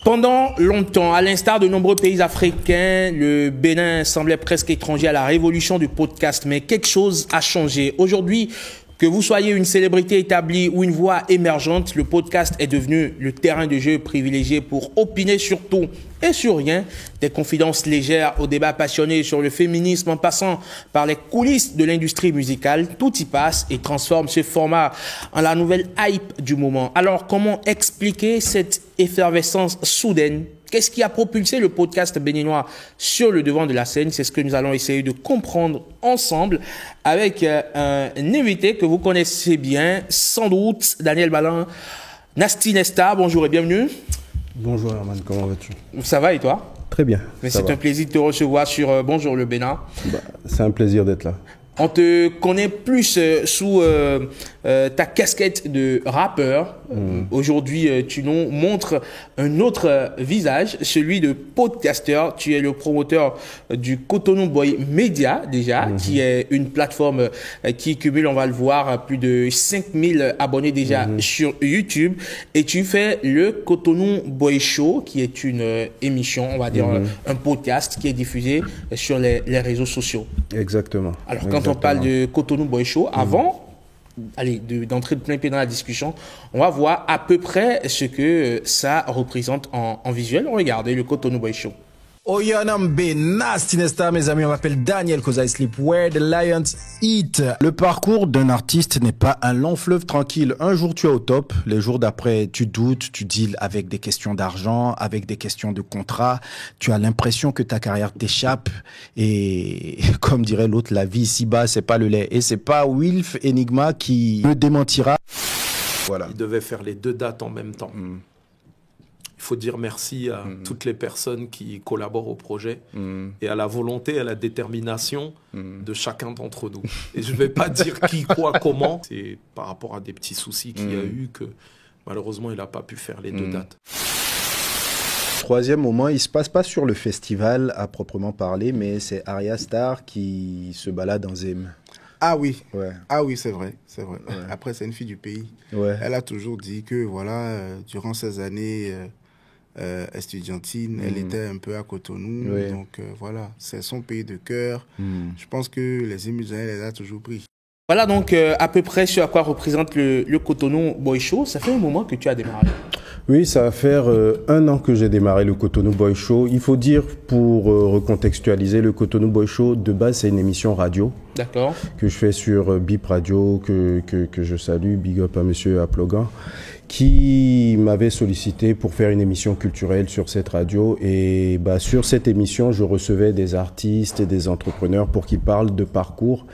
Pendant longtemps, à l'instar de nombreux pays africains, le Bénin semblait presque étranger à la révolution du podcast, mais quelque chose a changé. Aujourd'hui, que vous soyez une célébrité établie ou une voix émergente, le podcast est devenu le terrain de jeu privilégié pour opiner sur tout et sur rien, des confidences légères aux débats passionnés sur le féminisme en passant par les coulisses de l'industrie musicale. Tout y passe et transforme ce format en la nouvelle hype du moment. Alors, comment expliquer cette effervescence soudaine? Qu'est-ce qui a propulsé le podcast béninois sur le devant de la scène? C'est ce que nous allons essayer de comprendre ensemble avec un invité que vous connaissez bien, sans doute, Daniel Balan, Nasty Nesta. Bonjour et bienvenue. Bonjour Herman, comment vas-tu? Ça va et toi? Très bien. Mais c'est un plaisir de te recevoir sur Bonjour le Bénin. C'est un plaisir d'être là. On te connaît plus sous ta casquette de rappeur. Aujourd'hui, tu nous montres un autre visage, celui de podcasteur. Tu es le promoteur du Cotonou Boy Media, déjà, qui est une plateforme qui cumule, on va le voir, plus de 5000 abonnés déjà sur YouTube. Et tu fais le Cotonou Boy Show, qui est une émission, on va dire, un podcast qui est diffusé sur les réseaux sociaux. Exactement. Alors, quand on parle de Cotonou Boy Show, avant d'entrer de plein pied dans la discussion, on va voir à peu près ce que ça représente en visuel. Regardez le Cotonou Boy Show. Oyanambe Nasty Nesta, mes amis, on m'appelle Daniel cause I sleep where the lions eat. Le parcours d'un artiste n'est pas un long fleuve tranquille. Un jour tu es au top, les jours d'après tu doutes, tu deals avec des questions d'argent, avec des questions de contrat. Tu as l'impression que ta carrière t'échappe et comme dirait l'autre, la vie ici-bas c'est pas le lait. Et c'est pas Wilf Enigma qui me démentira. Voilà. Il devait faire les deux dates en même temps. Il faut dire merci à toutes les personnes qui collaborent au projet et à la volonté, à la détermination de chacun d'entre nous. Et je ne vais pas dire qui, quoi, comment. C'est par rapport à des petits soucis qu'il y a eu que malheureusement, il n'a pas pu faire les deux dates. Troisième moment, il ne se passe pas sur le festival à proprement parler, mais c'est Arya Star qui se balade en Zim. Ah oui, ouais. Ah oui, c'est vrai, c'est vrai. Ouais. Après, c'est une fille du pays. Ouais. Elle a toujours dit que voilà, durant ces années estudiantines, elle était un peu à Cotonou. Ouais. Donc voilà, c'est son pays de cœur. Je pense que les émusions, elle les a toujours pris. Voilà donc à peu près ce à quoi représente le Cotonou Boy Show. Ça fait un moment que tu as démarré. Oui, ça va faire 1 an que j'ai démarré le Cotonou Boy Show. Il faut dire, pour recontextualiser, le Cotonou Boy Show, de base, c'est une émission radio. D'accord. Que je fais sur Bip Radio, que je salue, big up à monsieur Aplogan, qui m'avait sollicité pour faire une émission culturelle sur cette radio. Et sur cette émission, je recevais des artistes et des entrepreneurs pour qu'ils parlent de parcours.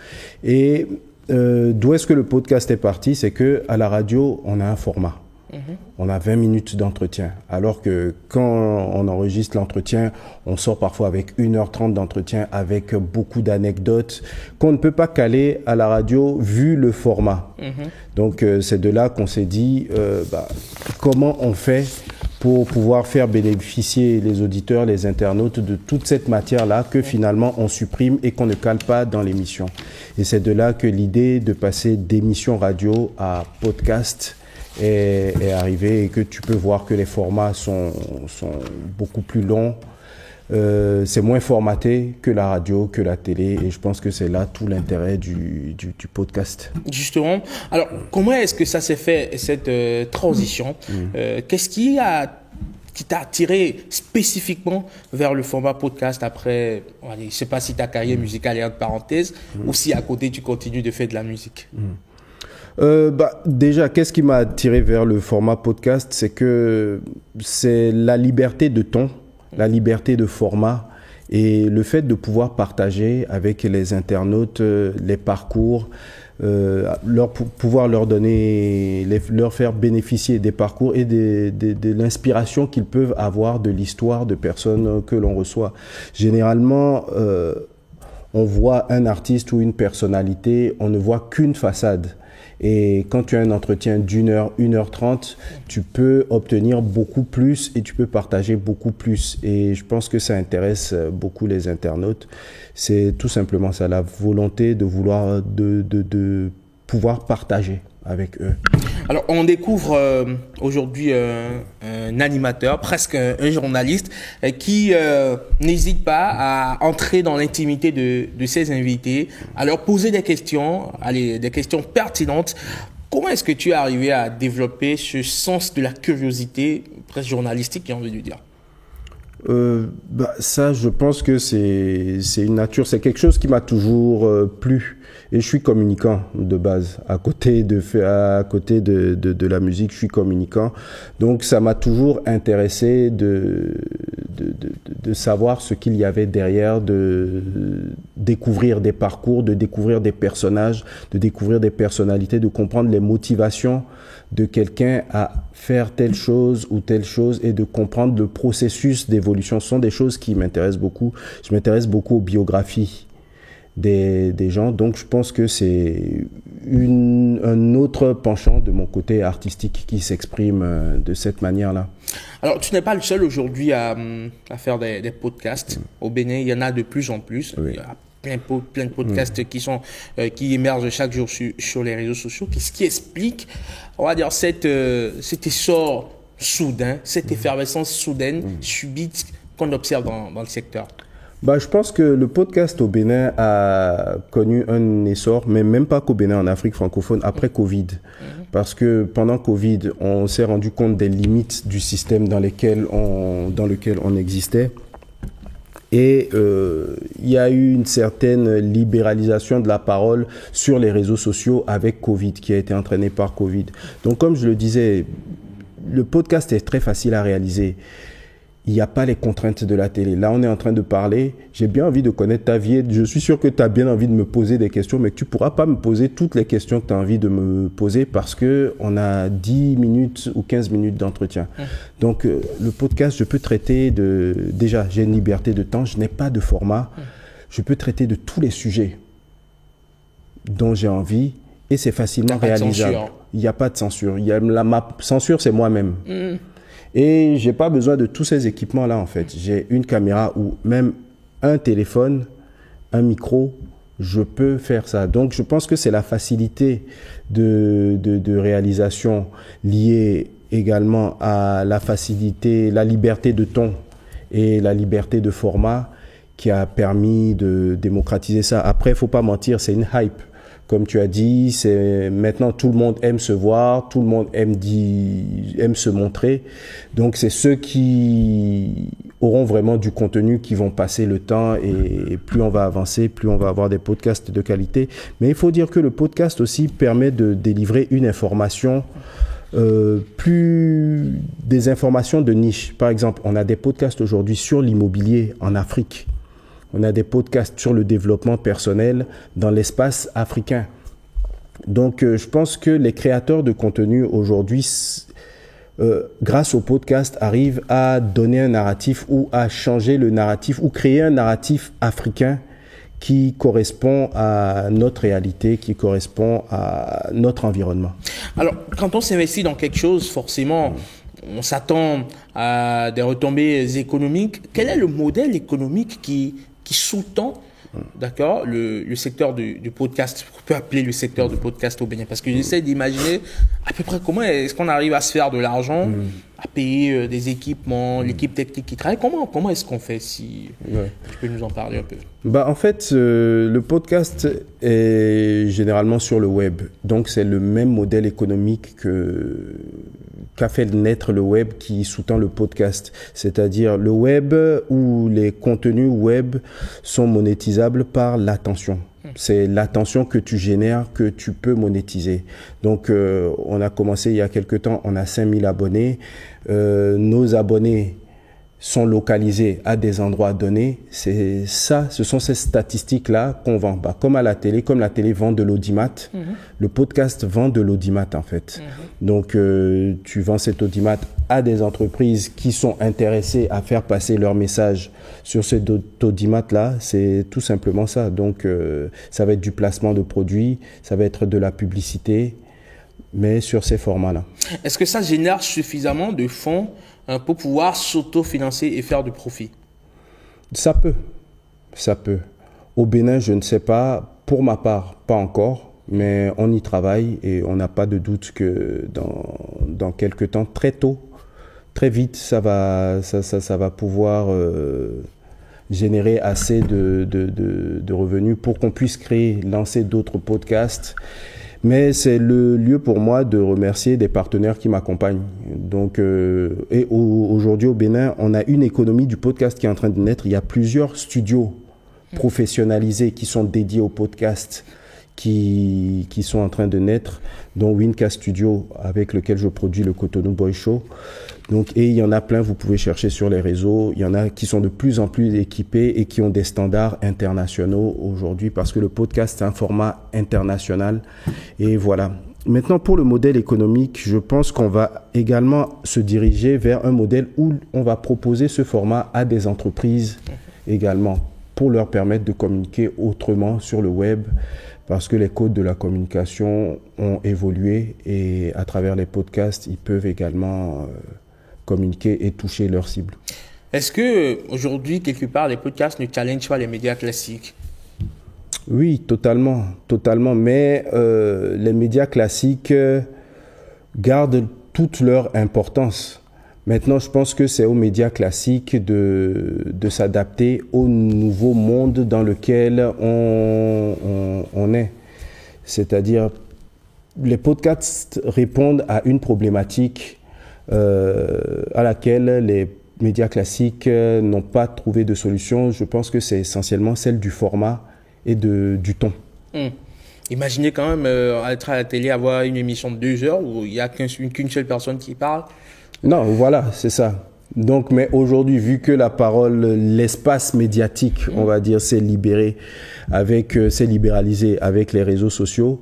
Et d'où est-ce que le podcast est parti? C'est qu'à la radio, on a un format. On a 20 minutes d'entretien, alors que quand on enregistre l'entretien, on sort parfois avec 1h30 d'entretien, avec beaucoup d'anecdotes qu'on ne peut pas caler à la radio vu le format. Donc c'est de là qu'on s'est dit, comment on fait pour pouvoir faire bénéficier les auditeurs, les internautes de toute cette matière-là que finalement on supprime et qu'on ne cale pas dans l'émission. Et c'est de là que l'idée de passer d'émission radio à podcast est arrivé et que tu peux voir que les formats sont beaucoup plus longs. C'est moins formaté que la radio, que la télé, et je pense que c'est là tout l'intérêt du podcast. Justement, alors comment est-ce que ça s'est fait, cette transition? Qu'est-ce qui t'a attiré spécifiquement vers le format podcast après, je ne sais pas si ta carrière musicale est entre parenthèses ou si à côté tu continues de faire de la musique? Déjà, qu'est-ce qui m'a attiré vers le format podcast? C'est que c'est la liberté de ton, la liberté de format et le fait de pouvoir partager avec les internautes les parcours, pouvoir leur donner, leur faire bénéficier des parcours et de l'inspiration qu'ils peuvent avoir de l'histoire de personnes que l'on reçoit. Généralement, on voit un artiste ou une personnalité, on ne voit qu'une façade. Et quand tu as un entretien d'1h, 1h30, tu peux obtenir beaucoup plus et tu peux partager beaucoup plus. Et je pense que ça intéresse beaucoup les internautes. C'est tout simplement ça, la volonté de vouloir de pouvoir partager avec eux. Alors, on découvre aujourd'hui un animateur, presque un journaliste, qui n'hésite pas à entrer dans l'intimité de ses invités, à leur poser des questions, des questions pertinentes. Comment est-ce que tu es arrivé à développer ce sens de la curiosité, presque journalistique, j'ai envie de dire? Ça, je pense que c'est une nature, c'est quelque chose qui m'a toujours plu. Et je suis communicant de base. À côté de la musique, je suis communicant. Donc, ça m'a toujours intéressé de savoir ce qu'il y avait derrière, de découvrir des parcours, de découvrir des personnages, de découvrir des personnalités, de comprendre les motivations de quelqu'un à faire telle chose ou telle chose et de comprendre le processus d'évolution. Ce sont des choses qui m'intéressent beaucoup. Je m'intéresse beaucoup aux biographies des gens. Donc, je pense que c'est un autre penchant de mon côté artistique qui s'exprime de cette manière-là. Alors, tu n'es pas le seul aujourd'hui à faire des podcasts. Au Bénin, il y en a de plus en plus. Oui. Il y a plein de podcasts qui émergent chaque jour sur les réseaux sociaux. Qu'est-ce qui explique, on va dire, cet essor soudain, cette effervescence soudaine, subite qu'on observe dans le secteur? Je pense que le podcast au Bénin a connu un essor, mais même pas qu'au Bénin, en Afrique francophone, après Covid. Parce que pendant Covid, on s'est rendu compte des limites du système dans lequel on existait. Et il y a eu une certaine libéralisation de la parole sur les réseaux sociaux avec Covid, qui a été entraînée par Covid. Donc, comme je le disais, le podcast est très facile à réaliser. Il n'y a pas les contraintes de la télé. Là, on est en train de parler. J'ai bien envie de connaître ta vie. Je suis sûr que tu as bien envie de me poser des questions, mais que tu ne pourras pas me poser toutes les questions que tu as envie de me poser parce qu'on a 10 minutes ou 15 minutes d'entretien. Donc, le podcast, je peux traiter déjà, j'ai une liberté de temps. Je n'ai pas de format. Je peux traiter de tous les sujets dont j'ai envie et c'est facilement réalisable. Il n'y a pas de censure. Ma censure, c'est moi-même. Et j'ai pas besoin de tous ces équipements-là, en fait. J'ai une caméra ou même un téléphone, un micro, je peux faire ça. Donc, je pense que c'est la facilité de réalisation liée également à la facilité, la liberté de ton et la liberté de format qui a permis de démocratiser ça. Après, faut pas mentir, c'est une hype. Comme tu as dit, c'est maintenant tout le monde aime se voir, tout le monde aime se montrer. Donc c'est ceux qui auront vraiment du contenu qui vont passer le temps et plus on va avancer, plus on va avoir des podcasts de qualité. Mais il faut dire que le podcast aussi permet de délivrer une information plus des informations de niche. Par exemple, on a des podcasts aujourd'hui sur l'immobilier en Afrique. On a des podcasts sur le développement personnel dans l'espace africain. Donc, je pense que les créateurs de contenu aujourd'hui, grâce au podcast, arrivent à donner un narratif ou à changer le narratif ou créer un narratif africain qui correspond à notre réalité, qui correspond à notre environnement. Alors, quand on s'investit dans quelque chose, forcément, on s'attend à des retombées économiques. Quel est le modèle économique qui sous-tend, d'accord, le secteur du podcast, on peut appeler le secteur du podcast au Bénin, parce que j'essaie d'imaginer à peu près comment est-ce qu'on arrive à se faire de l'argent, à payer des équipements, l'équipe technique qui travaille. Comment est-ce qu'on fait, si tu peux nous en parler un peu? En fait, le podcast est généralement sur le web, donc c'est le même modèle économique qu'a fait naître le web qui sous-tend le podcast. C'est-à-dire le web où les contenus web sont monétisables par l'attention. C'est l'attention que tu génères que tu peux monétiser. Donc, on a commencé il y a quelque temps, on a 5000 abonnés. Nos abonnés sont localisés à des endroits donnés. Ce sont ces statistiques-là qu'on vend. Comme la télé vend de l'audimat, le podcast vend de l'audimat en fait. Donc, tu vends cet audimat à des entreprises qui sont intéressées à faire passer leur message sur cet audimat-là. C'est tout simplement ça. Donc, ça va être du placement de produits, ça va être de la publicité, mais sur ces formats-là. Est-ce que ça génère suffisamment de fonds pour pouvoir s'auto-financer et faire du profit? Ça peut. Au Bénin, je ne sais pas. Pour ma part, pas encore. mais on y travaille et on n'a pas de doute que dans quelques temps, très tôt, très vite, ça va pouvoir générer assez de revenus pour qu'on puisse lancer d'autres podcasts. Mais c'est le lieu pour moi de remercier des partenaires qui m'accompagnent. Donc, et aujourd'hui au Bénin, on a une économie du podcast qui est en train de naître. Il y a plusieurs studios professionnalisés qui sont dédiés au podcast qui sont en train de naître, dont Wincast Studio, avec lequel je produis le Cotonou Boy Show. Donc, et il y en a plein, vous pouvez chercher sur les réseaux. Il y en a qui sont de plus en plus équipés et qui ont des standards internationaux aujourd'hui, parce que le podcast, c'est un format international. Et voilà. Maintenant, pour le modèle économique, je pense qu'on va également se diriger vers un modèle où on va proposer ce format à des entreprises également, pour leur permettre de communiquer autrement sur le web, parce que les codes de la communication ont évolué et à travers les podcasts, ils peuvent également communiquer et toucher leur cible. Est-ce que aujourd'hui, quelque part, les podcasts ne challengent pas les médias classiques? Oui, totalement. Mais les médias classiques gardent toute leur importance. Maintenant, je pense que c'est aux médias classiques de s'adapter au nouveau monde dans lequel on est. C'est-à-dire, les podcasts répondent à une problématique à laquelle les médias classiques n'ont pas trouvé de solution. Je pense que c'est essentiellement celle du format et du ton. Imaginez quand même être à la télé, avoir une émission de 2 heures où il n'y a qu'une seule personne qui parle. Non, voilà, c'est ça. Donc, mais aujourd'hui, vu que la parole, l'espace médiatique, on va dire, s'est libéralisé avec les réseaux sociaux,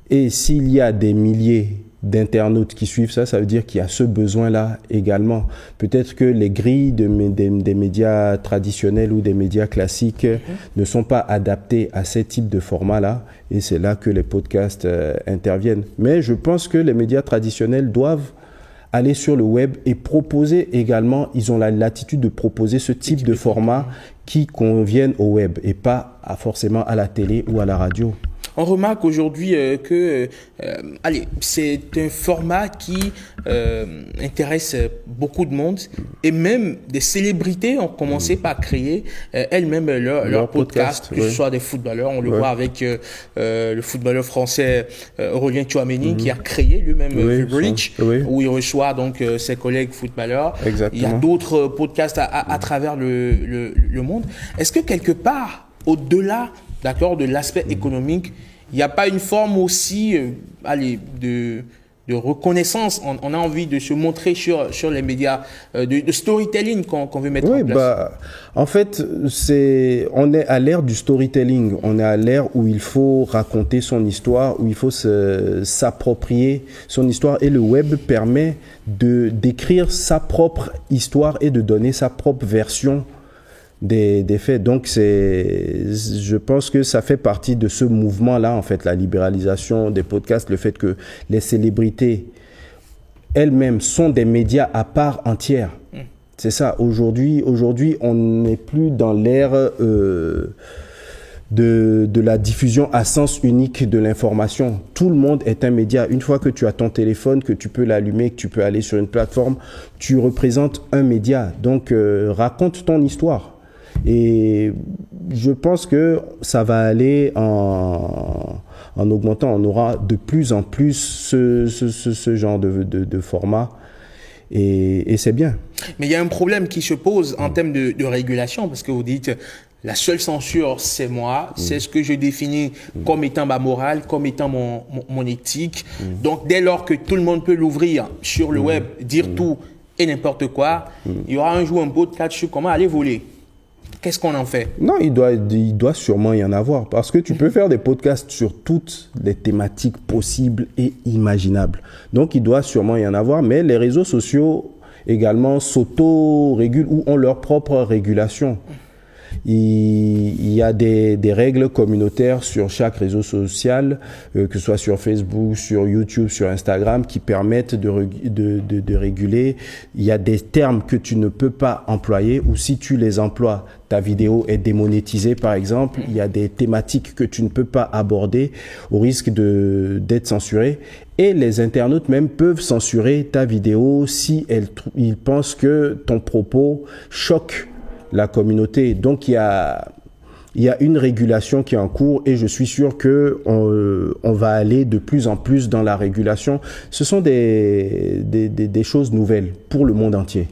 et s'il y a des milliers d'internautes qui suivent ça, ça veut dire qu'il y a ce besoin-là également. Peut-être que les grilles des médias traditionnels ou des médias classiques ne sont pas adaptées à ce type de format-là, et c'est là que les podcasts interviennent. Mais je pense que les médias traditionnels doivent aller sur le web et proposer également, ils ont la latitude de proposer ce type de format qui conviennent au web et pas forcément à la télé ou à la radio. On remarque aujourd'hui que c'est un format qui intéresse beaucoup de monde, et même des célébrités ont commencé par créer elles-mêmes leur podcast, que ce soit des footballeurs. On le voit avec le footballeur français Aurélien Tchouaméni qui a créé lui-même The Bridge, où il reçoit donc ses collègues footballeurs. Exactement. Il y a d'autres podcasts à travers le monde. Est-ce que quelque part, au-delà de l'aspect économique, il n'y a pas une forme aussi de reconnaissance? On a envie de se montrer sur les médias, de storytelling qu'on veut mettre en place. En fait, on est à l'ère du storytelling. On est à l'ère où il faut raconter son histoire, où il faut s'approprier son histoire. Et le web permet d'écrire sa propre histoire et de donner sa propre version des faits. Donc je pense que ça fait partie de ce mouvement-là, en fait, la libéralisation des podcasts, le fait que les célébrités elles-mêmes sont des médias à part entière. C'est ça. Aujourd'hui, on n'est plus dans l'ère de la diffusion à sens unique de l'information. Tout le monde est un média. Une fois que tu as ton téléphone, que tu peux l'allumer, que tu peux aller sur une plateforme, tu représentes un média. Donc, raconte ton histoire. Et je pense que ça va aller en augmentant. On aura de plus en plus ce genre de format. Et c'est bien. Mais il y a un problème qui se pose en termes de régulation, parce que vous dites, la seule censure, c'est moi, c'est ce que je définis comme étant ma morale, comme étant mon éthique. Donc, dès lors que tout le monde peut l'ouvrir sur le web, dire tout et n'importe quoi, il y aura un jour un podcast sur comment aller voler. Qu'est-ce qu'on en fait? Non, il doit sûrement y en avoir, parce que tu peux faire des podcasts sur toutes les thématiques possibles et imaginables. Donc, il doit sûrement y en avoir, mais les réseaux sociaux également s'auto-régulent ou ont leur propre régulation. Il y a des règles communautaires sur chaque réseau social, que ce soit sur Facebook, sur YouTube, sur Instagram, qui permettent de réguler. Il y a des termes que tu ne peux pas employer, ou si tu les emploies, ta vidéo est démonétisée, par exemple. Il y a des thématiques que tu ne peux pas aborder au risque d'être censuré. Et les internautes même peuvent censurer ta vidéo si ils pensent que ton propos choque la communauté. Donc il y a une régulation qui est en cours et je suis sûr que on va aller de plus en plus dans la régulation. Ce sont des choses nouvelles pour le monde entier.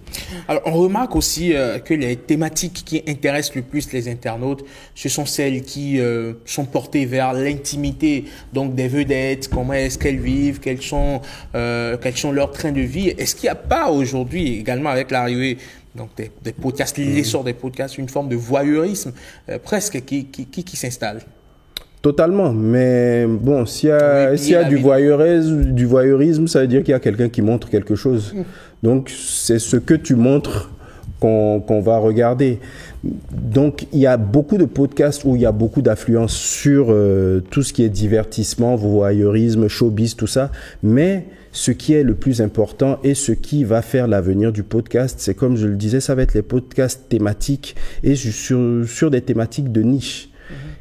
Alors on remarque aussi que les thématiques qui intéressent le plus les internautes, ce sont celles qui sont portées vers l'intimité, donc des vedettes, comment est-ce qu'elles vivent, quels sont leurs trains de vie. Est-ce qu'il n'y a pas aujourd'hui, également avec l'arrivée donc des podcasts, l'essor des podcasts, une forme de voyeurisme presque qui s'installe? Totalement, mais bon, s'il y a du voyeurisme, ça veut dire qu'il y a quelqu'un qui montre quelque chose. Donc c'est ce que tu montres qu'on va regarder. Donc il y a beaucoup de podcasts où il y a beaucoup d'affluence sur tout ce qui est divertissement, voyeurisme, showbiz, tout ça, mais ce qui est le plus important et ce qui va faire l'avenir du podcast, c'est comme je le disais, ça va être les podcasts thématiques et sur des thématiques de niche.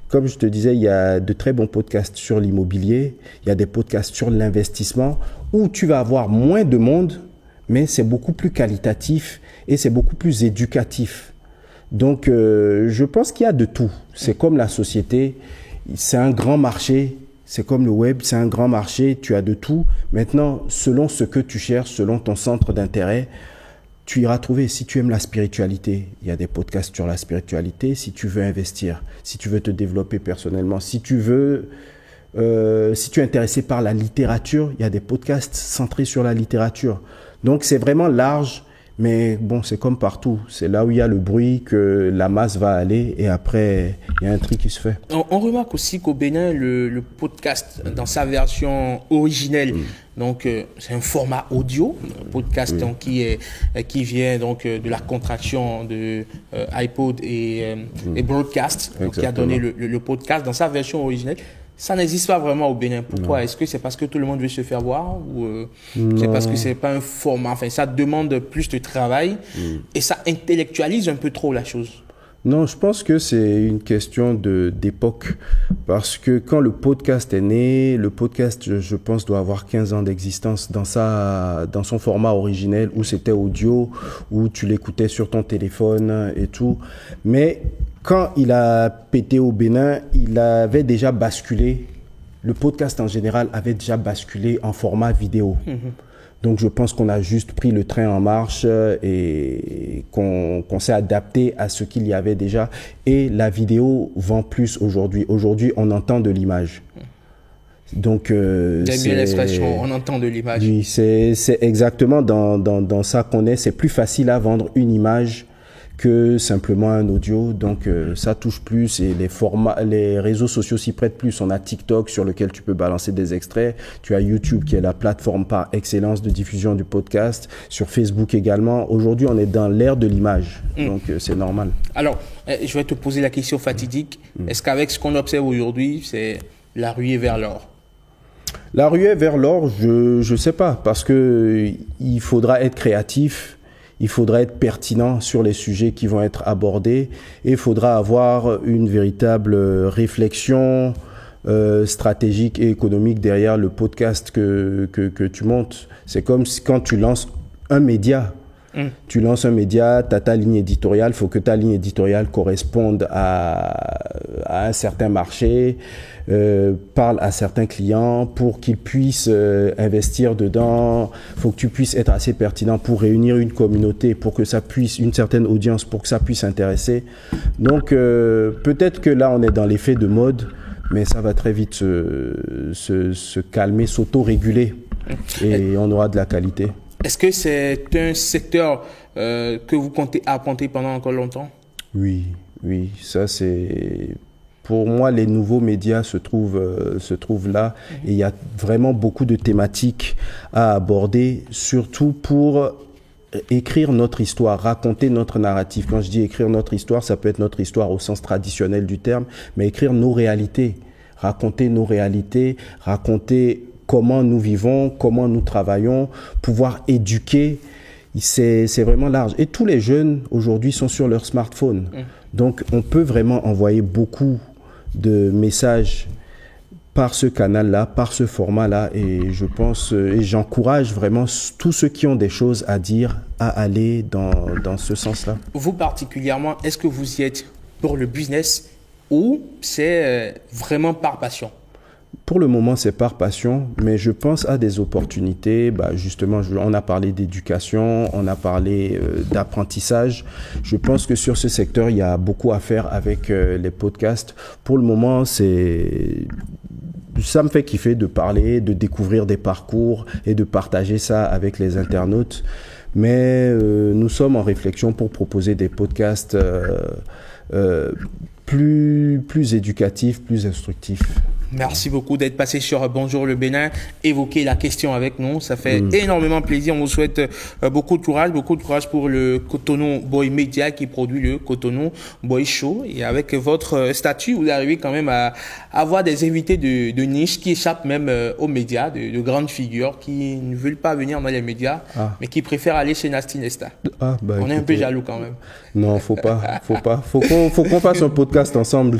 Comme je te disais, il y a de très bons podcasts sur l'immobilier, il y a des podcasts sur l'investissement où tu vas avoir moins de monde, mais c'est beaucoup plus qualitatif et c'est beaucoup plus éducatif. Donc, je pense qu'il y a de tout. C'est comme la société, c'est un grand marché. C'est comme le web, c'est un grand marché, tu as de tout. Maintenant, selon ce que tu cherches, selon ton centre d'intérêt, tu iras trouver. Si tu aimes la spiritualité, il y a des podcasts sur la spiritualité. Si tu veux investir, si tu veux te développer personnellement, si tu es intéressé par la littérature, il y a des podcasts centrés sur la littérature. Donc, c'est vraiment large. Mais bon, c'est comme partout. C'est là où il y a le bruit que la masse va aller et après, il y a un tri qui se fait. On remarque aussi qu'au Bénin, le podcast, dans sa version originelle, donc c'est un format audio, un podcast donc, qui vient donc de la contraction de iPod et broadcast, donc, qui a donné le podcast dans sa version originelle. Ça n'existe pas vraiment au Bénin. Pourquoi? Est-ce que c'est parce que tout le monde veut se faire voir ou c'est parce que c'est pas un format? Enfin, ça demande plus de travail et ça intellectualise un peu trop la chose. Non, je pense que c'est une question d'époque. Parce que quand le podcast est né, le podcast, je pense, doit avoir 15 ans d'existence dans son format originel où c'était audio, où tu l'écoutais sur ton téléphone et tout. Mais quand il a pété au Bénin, il avait déjà basculé. Le podcast en général avait déjà basculé en format vidéo. Donc, je pense qu'on a juste pris le train en marche et qu'on s'est adapté à ce qu'il y avait déjà. Et la vidéo vend plus aujourd'hui. Aujourd'hui, on entend de l'image. Donc, j'aime bien l'expression, on entend de l'image. Oui, c'est exactement dans ça qu'on est. C'est plus facile à vendre une image que simplement un audio. Donc, ça touche plus et les réseaux sociaux s'y prêtent plus. On a TikTok sur lequel tu peux balancer des extraits. Tu as YouTube qui est la plateforme par excellence de diffusion du podcast. Sur Facebook également. Aujourd'hui, on est dans l'ère de l'image. Donc, c'est normal. Alors, je vais te poser la question fatidique. Est-ce qu'avec ce qu'on observe aujourd'hui, c'est la ruée vers l'or? La ruée vers l'or, je sais pas. Parce que il faudra être créatif. Il faudra être pertinent sur les sujets qui vont être abordés et il faudra avoir une véritable réflexion stratégique et économique derrière le podcast que tu montes. C'est comme quand tu lances un média. Tu lances un média, tu as ta ligne éditoriale, il faut que ta ligne éditoriale corresponde à un certain marché, parle à certains clients pour qu'ils puissent investir dedans. Il faut que tu puisses être assez pertinent pour réunir une communauté, pour que ça puisse, une certaine audience, pour que ça puisse intéresser. Donc peut-être que là on est dans l'effet de mode, mais ça va très vite se calmer, s'auto-réguler et on aura de la qualité. Est-ce que c'est un secteur que vous comptez apporter pendant encore longtemps? Oui, ça c'est... Pour moi, les nouveaux médias se trouvent là et il y a vraiment beaucoup de thématiques à aborder, surtout pour écrire notre histoire, raconter notre narratif. Quand je dis écrire notre histoire, ça peut être notre histoire au sens traditionnel du terme, mais écrire nos réalités, raconter nos réalités, raconter comment nous vivons, comment nous travaillons, pouvoir éduquer. C'est vraiment large. Et tous les jeunes aujourd'hui sont sur leur smartphone. Donc on peut vraiment envoyer beaucoup de messages par ce canal-là, par ce format-là, et je pense, et j'encourage vraiment tous ceux qui ont des choses à dire à aller dans ce sens-là. Vous particulièrement, est-ce que vous y êtes pour le business ou c'est vraiment par passion? Pour le moment, c'est par passion, mais je pense à des opportunités. Justement, on a parlé d'éducation, on a parlé d'apprentissage. Je pense que sur ce secteur, il y a beaucoup à faire avec les podcasts. Pour le moment, ça me fait kiffer de parler, de découvrir des parcours et de partager ça avec les internautes. Mais nous sommes en réflexion pour proposer des podcasts plus éducatifs, plus instructifs. Merci beaucoup d'être passé sur Bonjour le Bénin, évoquer la question avec nous. Ça fait énormément plaisir. On vous souhaite beaucoup de courage pour le Cotonou Boy Media qui produit le Cotonou Boy Show. Et avec votre statut, vous arrivez quand même à avoir des invités de niche qui échappent même aux médias, de grandes figures qui ne veulent pas venir dans les médias, mais qui préfèrent aller chez Nasty Nesta. On est un peu jaloux quand même. Non, faut pas. Faut qu'on fasse un podcast ensemble.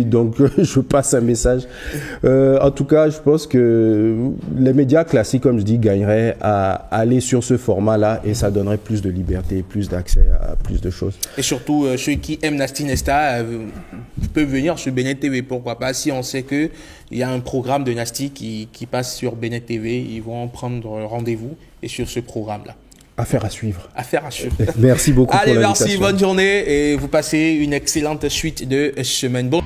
Donc, je passe un message. En tout cas, je pense que les médias classiques, comme je dis, gagneraient à aller sur ce format-là et ça donnerait plus de liberté, plus d'accès à plus de choses. Et surtout, ceux qui aiment Nasty Nesta peuvent venir sur Bénin TV, pourquoi pas. Si on sait qu'il y a un programme de Nasty qui passe sur Bénin TV, ils vont prendre rendez-vous et sur ce programme-là. Affaire à suivre. Merci beaucoup pour l'invitation. Allez, merci, bonne journée et vous passez une excellente suite de semaine. Bon.